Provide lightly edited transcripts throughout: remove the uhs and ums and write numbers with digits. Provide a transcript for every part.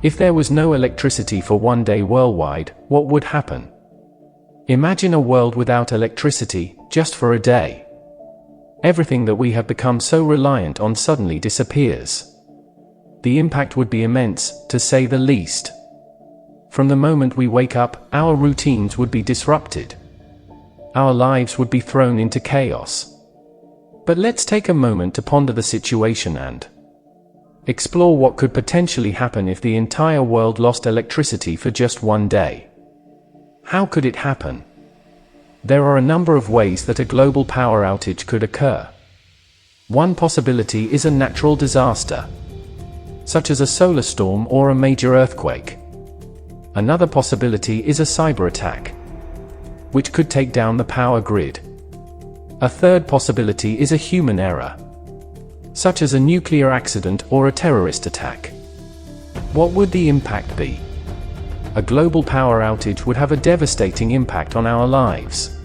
If there was no electricity for one day worldwide, what would happen? Imagine a world without electricity, just for a day. Everything that we have become so reliant on suddenly disappears. The impact would be immense, to say the least. From the moment we wake up, our routines would be disrupted. Our lives would be thrown into chaos. But let's take a moment to ponder the situation and explore what could potentially happen if the entire world lost electricity for just one day. How could it happen? There are a number of ways that a global power outage could occur. One possibility is a natural disaster, such as a solar storm or a major earthquake. Another possibility is a cyber attack, which could take down the power grid. A third possibility is a human error, such as a nuclear accident or a terrorist attack. What would the impact be? A global power outage would have a devastating impact on our lives.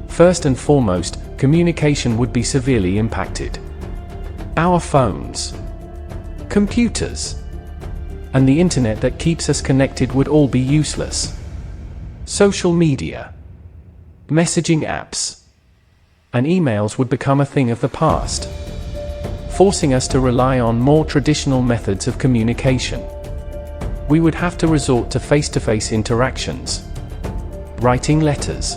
First and foremost, communication would be severely impacted. Our phones, computers, and the internet that keeps us connected would all be useless. Social media, messaging apps, and emails would become a thing of the past, forcing us to rely on more traditional methods of communication. We would have to resort to face-to-face interactions, writing letters,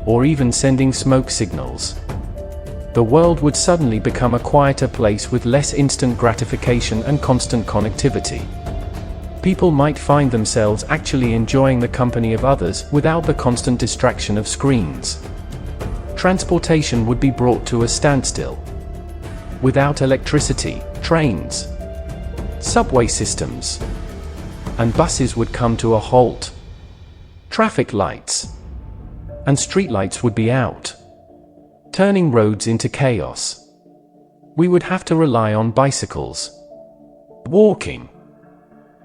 or even sending smoke signals. The world would suddenly become a quieter place with less instant gratification and constant connectivity. People might find themselves actually enjoying the company of others without the constant distraction of screens. Transportation would be brought to a standstill. Without electricity, trains, subway systems, and buses would come to a halt. Traffic lights and streetlights would be out, turning roads into chaos. We would have to rely on bicycles, walking,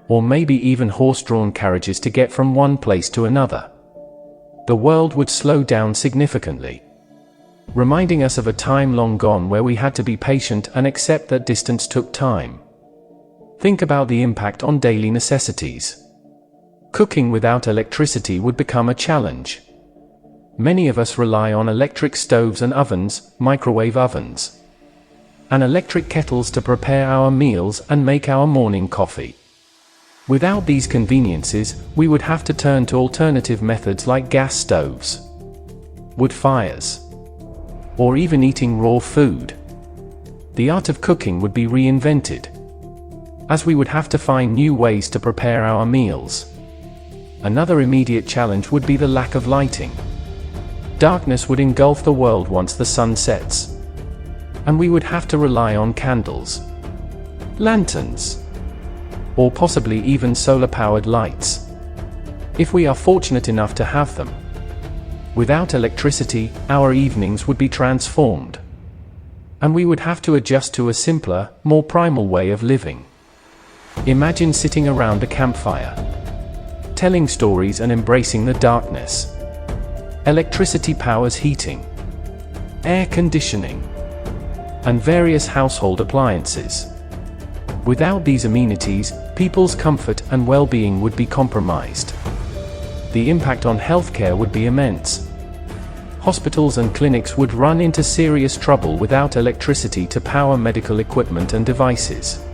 or maybe even horse-drawn carriages to get from one place to another. The world would slow down significantly, reminding us of a time long gone where we had to be patient and accept that distance took time. Think about the impact on daily necessities. Cooking without electricity would become a challenge. Many of us rely on electric stoves and ovens, microwave ovens, and electric kettles to prepare our meals and make our morning coffee. Without these conveniences, we would have to turn to alternative methods like gas stoves, wood fires, or even eating raw food. The art of cooking would be reinvented, as we would have to find new ways to prepare our meals. Another immediate challenge would be the lack of lighting. Darkness would engulf the world once the sun sets, and we would have to rely on candles, lanterns, or possibly even solar-powered lights, if we are fortunate enough to have them. Without electricity, our evenings would be transformed, and we would have to adjust to a simpler, more primal way of living. Imagine sitting around a campfire, telling stories and embracing the darkness. Electricity powers heating, air conditioning, and various household appliances. Without these amenities, people's comfort and well-being would be compromised. The impact on healthcare would be immense. Hospitals and clinics would run into serious trouble without electricity to power medical equipment and devices.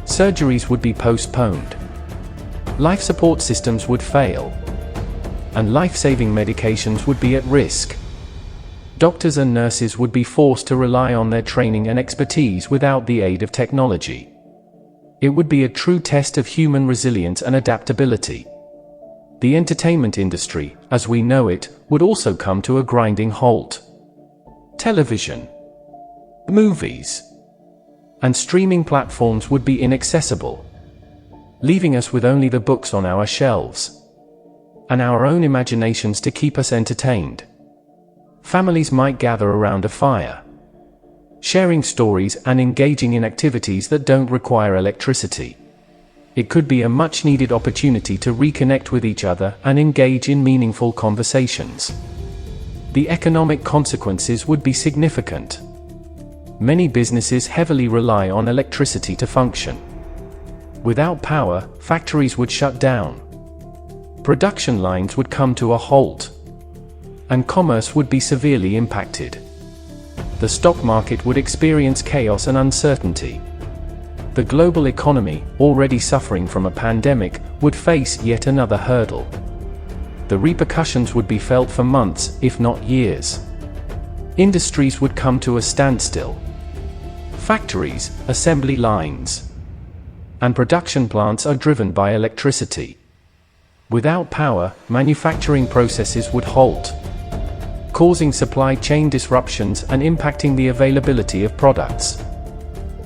Surgeries would be postponed. Life support systems would fail, and life-saving medications would be at risk. Doctors and nurses would be forced to rely on their training and expertise without the aid of technology. It would be a true test of human resilience and adaptability. The entertainment industry, as we know it, would also come to a grinding halt. Television, movies, and streaming platforms would be inaccessible, leaving us with only the books on our shelves, and our own imaginations to keep us entertained. Families might gather around a fire, sharing stories and engaging in activities that don't require electricity. It could be a much-needed opportunity to reconnect with each other and engage in meaningful conversations. The economic consequences would be significant. Many businesses heavily rely on electricity to function. Without power, factories would shut down. Production lines would come to a halt. And commerce would be severely impacted. The stock market would experience chaos and uncertainty. The global economy, already suffering from a pandemic, would face yet another hurdle. The repercussions would be felt for months, if not years. Industries would come to a standstill. Factories, assembly lines, and production plants are driven by electricity. Without power, manufacturing processes would halt, causing supply chain disruptions and impacting the availability of products.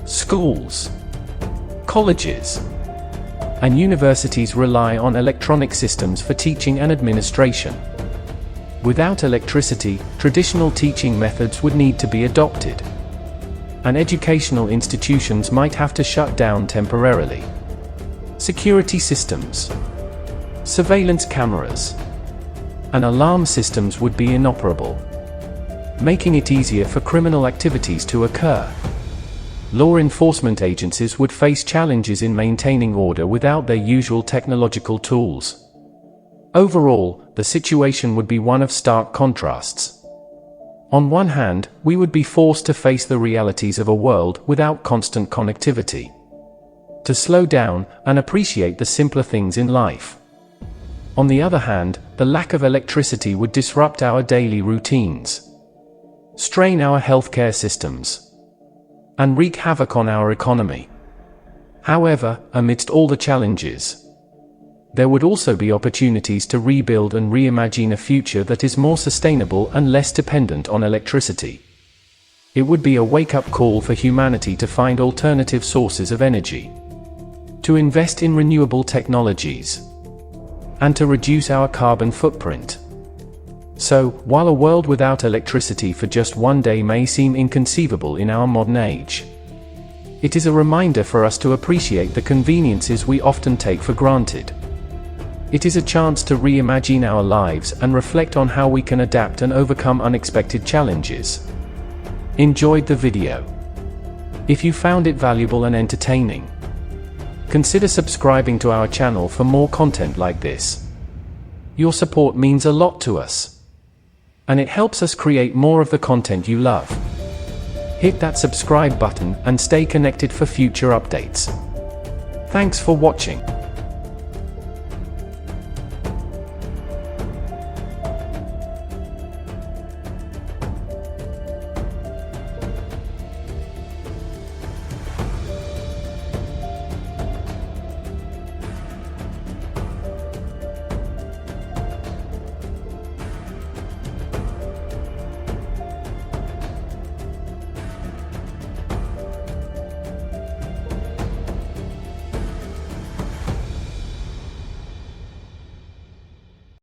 Schools, colleges, and universities rely on electronic systems for teaching and administration. Without electricity, traditional teaching methods would need to be adopted, and educational institutions might have to shut down temporarily. Security systems, surveillance cameras, and alarm systems would be inoperable, making it easier for criminal activities to occur. Law enforcement agencies would face challenges in maintaining order without their usual technological tools. Overall, the situation would be one of stark contrasts. On one hand, we would be forced to face the realities of a world without constant connectivity, to slow down and appreciate the simpler things in life. On the other hand, the lack of electricity would disrupt our daily routines, strain our healthcare systems, and wreak havoc on our economy. However, amidst all the challenges, there would also be opportunities to rebuild and reimagine a future that is more sustainable and less dependent on electricity. It would be a wake-up call for humanity to find alternative sources of energy, to invest in renewable technologies, and to reduce our carbon footprint. So, while a world without electricity for just one day may seem inconceivable in our modern age, it is a reminder for us to appreciate the conveniences we often take for granted. It is a chance to reimagine our lives and reflect on how we can adapt and overcome unexpected challenges. Enjoyed the video? If you found it valuable and entertaining, consider subscribing to our channel for more content like this. Your support means a lot to us, and it helps us create more of the content you love. Hit that subscribe button and stay connected for future updates. Thanks for watching.